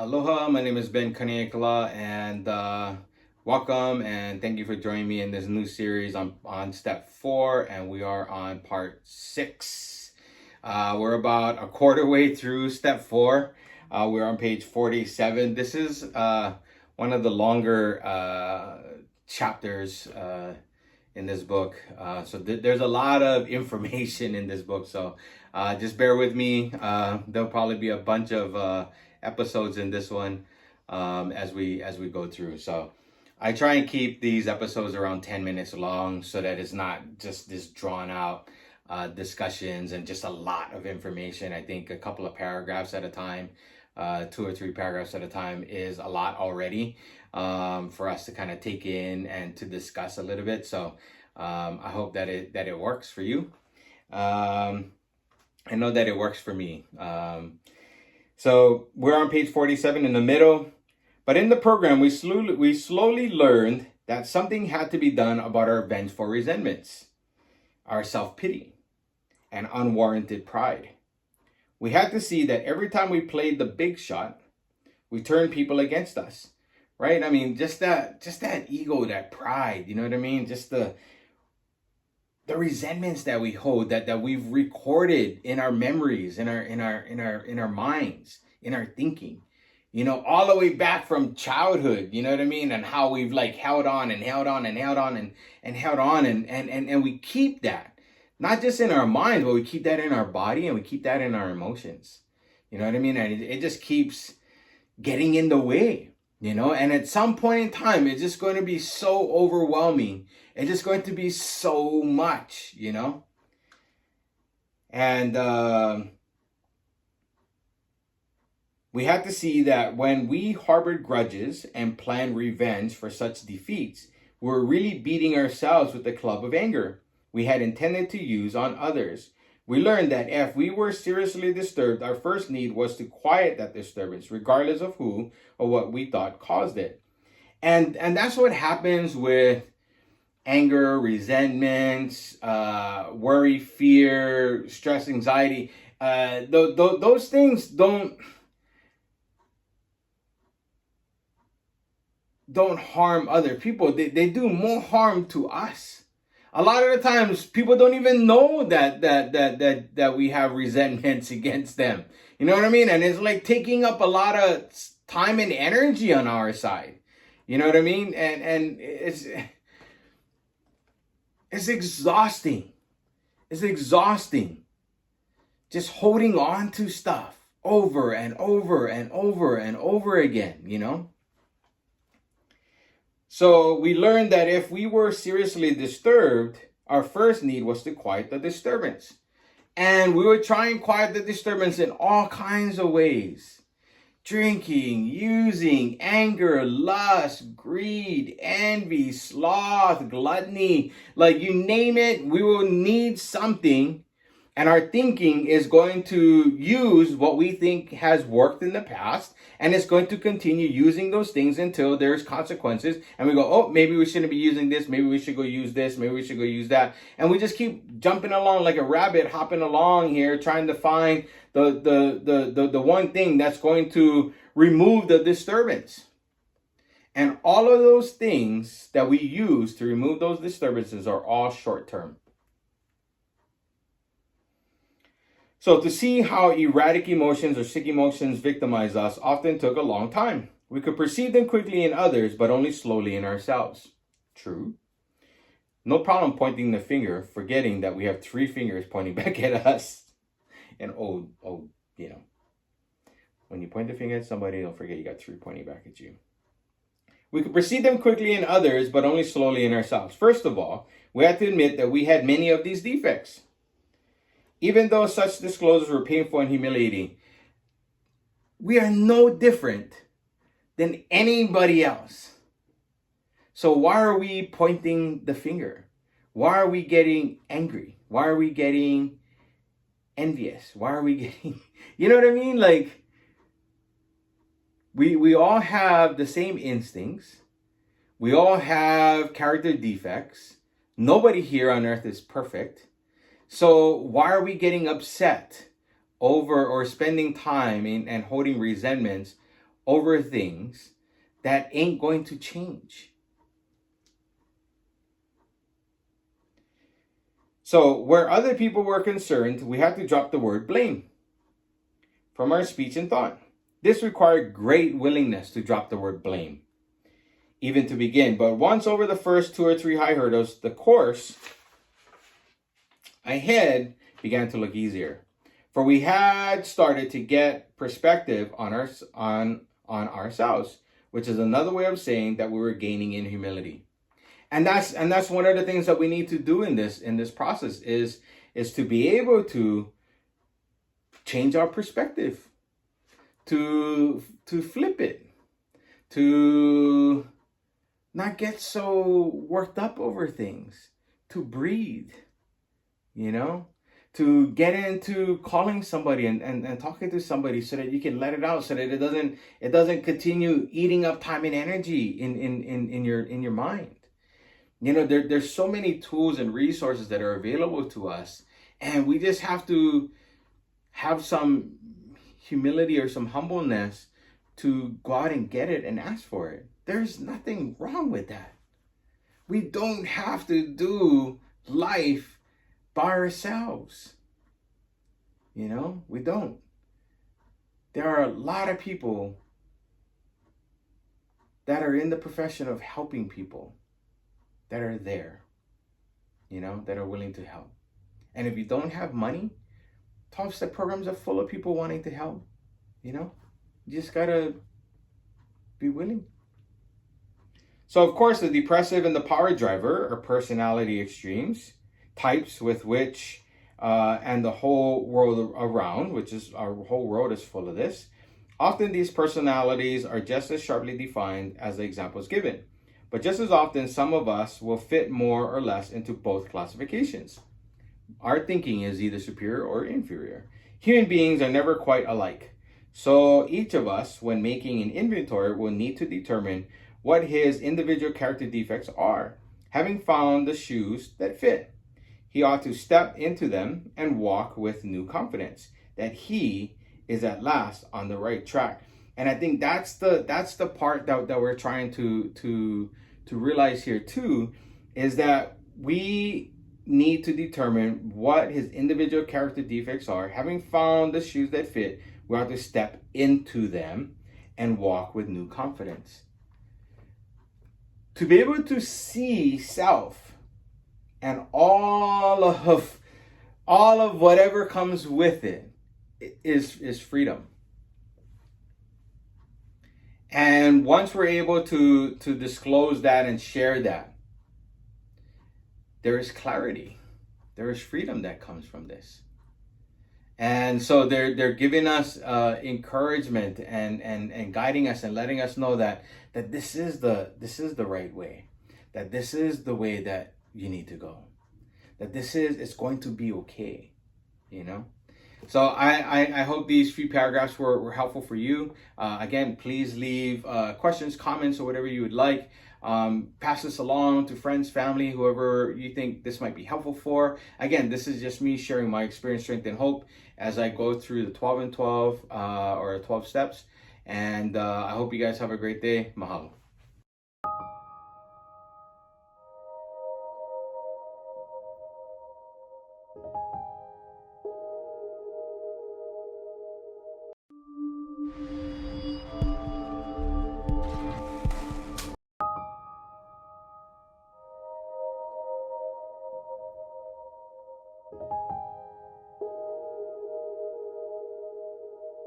Aloha, my name is Ben Kaneaiakala, and welcome and thank you for joining me in this new series. I'm on step 4 and we are on part 6. We're about a quarter way through step 4. We're on page 47. This is one of the longer chapters in this book. So there's a lot of information in this book. So just bear with me. There'll probably be a bunch of episodes in this one as we go through. So I try and keep these episodes around 10 minutes long so that it's not just this drawn out discussions and just a lot of information. I think a couple of paragraphs at a time, 2 or 3 paragraphs at a time is a lot already for us to kind of take in and to discuss a little bit. So I hope that it works for you. I know that it works for me. So we're on page 47 in the middle. But in the program, we slowly learned that something had to be done about our vengeful resentments, our self-pity, and unwarranted pride. We had to see that every time we played the big shot, we turned people against us, right? I mean, just that ego, that pride, you know what I mean? Just the resentments that we hold, that we've recorded in our memories, in our minds, in our thinking, you know, all the way back from childhood, you know what I mean? And how we've like held on and held on and held on and held on and we keep that, not just in our minds, but we keep that in our body and we keep that in our emotions. You know what I mean? And it just keeps getting in the way, you know? And at some point in time, it's just going to be so overwhelming. It's just going to be so much, you know? And we had to see that when we harbored grudges and planned revenge for such defeats, we were really beating ourselves with the club of anger we had intended to use on others. We learned that if we were seriously disturbed, our first need was to quiet that disturbance, regardless of who or what we thought caused it. And that's what happens with anger, resentments, worry, fear, stress, anxiety. Those things don't harm other people. They do more harm to us. A lot of the times people don't even know that we have resentments against them. You know what I mean? And it's like taking up a lot of time and energy on our side. You know what I mean? And it's exhausting. It's exhausting. Just holding on to stuff over and over and over and over again, you know? So we learned that if we were seriously disturbed, our first need was to quiet the disturbance. And we would try and quiet the disturbance in all kinds of ways. Drinking, using, anger, lust, greed, envy, sloth, gluttony, like you name it, we will need something. And our thinking is going to use what we think has worked in the past, and it's going to continue using those things until there's consequences. And we go, oh, maybe we shouldn't be using this. Maybe we should go use this. Maybe we should go use that. And we just keep jumping along like a rabbit, hopping along here, trying to find the one thing that's going to remove the disturbance. And all of those things that we use to remove those disturbances are all short term. So to see how erratic emotions or sick emotions victimize us often took a long time. We could perceive them quickly in others, but only slowly in ourselves. True. No problem pointing the finger, forgetting that we have 3 fingers pointing back at us. And you know, when you point the finger at somebody, don't forget you got 3 pointing back at you. We could perceive them quickly in others, but only slowly in ourselves. First of all, we have to admit that we had many of these defects. Even though such disclosures were painful and humiliating, we are no different than anybody else. So why are we pointing the finger? Why are we getting angry? Why are we getting envious? Why are we getting, you know what I mean? Like, we all have the same instincts. We all have character defects. Nobody here on earth is perfect. So why are we getting upset over or spending time and holding resentments over things that ain't going to change. So where other people were concerned, we had to drop the word blame from our speech and thought. This required great willingness to drop the word blame, even to begin. But once over the first 2 or 3 high hurdles, the course ahead began to look easier. For we had started to get perspective on ourselves, which is another way of saying that we were gaining in humility. And that's one of the things that we need to do in this process is to be able to change our perspective, to flip it, to not get so worked up over things, to breathe, to get into calling somebody and talking to somebody so that you can let it out, so that it doesn't continue eating up time and energy in your mind. There's so many tools and resources that are available to us, and we just have to have some humility or some humbleness to go out and get it and ask for it. There's nothing wrong with that. We don't have to do life by ourselves. We don't. There are a lot of people that are in the profession of helping people, that are there, that are willing to help. And if you don't have money, 12-step programs are full of people wanting to help. You just gotta be willing. So of course, the depressive and the power driver are personality extremes, types with which and the whole world around, which is our whole world is full of this. Often these personalities are just as sharply defined as the examples given. But just as often, some of us will fit more or less into both classifications. Our thinking is either superior or inferior. Human beings are never quite alike. So each of us, when making an inventory, will need to determine what his individual character defects are. Having found the shoes that fit, he ought to step into them and walk with new confidence that he is at last on the right track. And I think that's the part that we're trying to realize here too, is that we need to determine what his individual character defects are. Having found the shoes that fit, we have to step into them and walk with new confidence. To be able to see self and all of whatever comes with it is freedom. And once we're able to disclose that and share that, there is clarity. There is freedom that comes from this. And so they're giving us encouragement and guiding us and letting us know that this is the right way, that this is the way that you need to go, that it's going to be okay, So I hope these few paragraphs were helpful for you. Again, please leave questions, comments, or whatever you would like. Pass this along to friends, family, whoever you think this might be helpful for. Again, this is just me sharing my experience, strength, and hope as I go through the 12 and 12 or 12 steps. And I hope you guys have a great day. Mahalo.